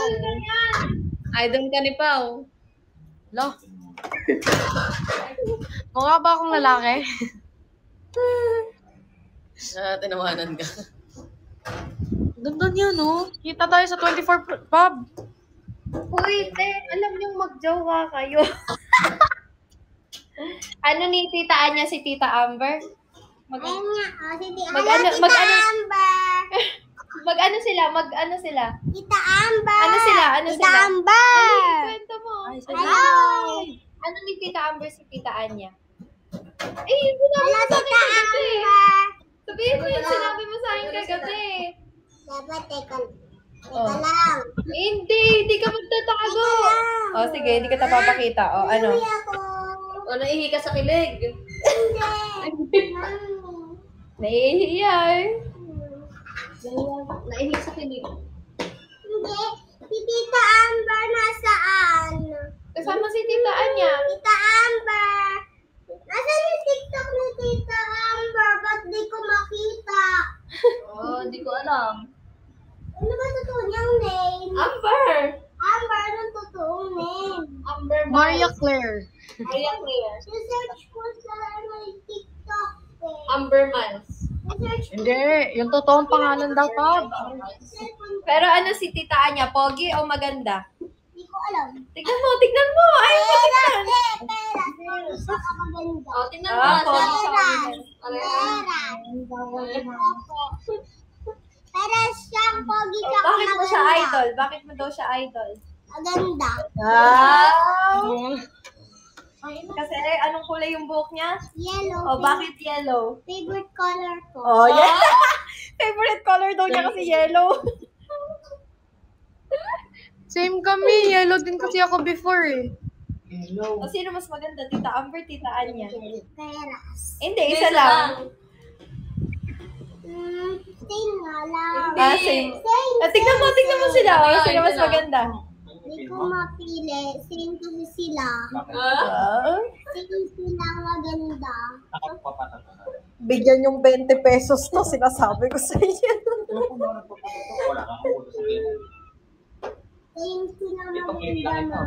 Idol na yan. Idol ka ni Pao. Lo. Mukha ba akong lalaki? Tinawanan ka. Ganda niya, no? Kita tayo sa 24 pub. Uy, te, alam niyong magjowa kayo. Ano ni Tita Anya si Tita Amber? Mag-ano sila? Tita Amber! Ano sila? Tita Amber! Dali, kwento mo. Hello! Ano ni Tita Amber si Tita Anya? Yun sinabi mo sa akin Tita kagabi. Amber! Sabihin mo yung sinabi mo sa akin kagabi. Dapat, teka lang. Hindi ka magtatago. Sige, hindi ka papakita. Ano? Hindi ako. Naihi ka sa kilig. Hindi. Nahihiya eh. Naihi sa kilig. Hindi. Si Tita Amber nasaan? Kasama si Tita Anya. Tita Amber! Nasaan yung TikTok ni Tita Amber? Ba't di ko makita? Hindi ko alam. Ano ba totoo niyang name? Amber! Amber, anong totoong name? Amber Maria Claire. Maria Claire. Search ko sa TikTok eh. Amber Miles. Search ko Hindi, yung totoong pangalan daw, pub. Pero ano si Tita Anya? Pogi o maganda? Hindi ko alam. Tignan mo! Ayaw mo tignan! Pera. Isa ka maganda. Tingnan mo na Pogi siya. siya maganda. Pera siyang pogi siya Bakit mo siya idol? Bakit mo daw siya idol? Maganda. Kasi anong kulay yung buhok niya? Yellow. Bakit yellow? Favorite color ko. Yeah. Favorite color daw niya kasi yellow. Same kami. Yellow din kasi ako before eh. Sino mas maganda? Tita Amber, Tita Anya? Peras. Hindi, isa lang. Same nga lang. Same. Same. Tignan mo sila. Sino mas maganda? Hindi ko mapili. Same kasi sila. Same sila maganda. Bigyan yung 20 pesos to, sinasabi ko sa inyo. Same sila maganda.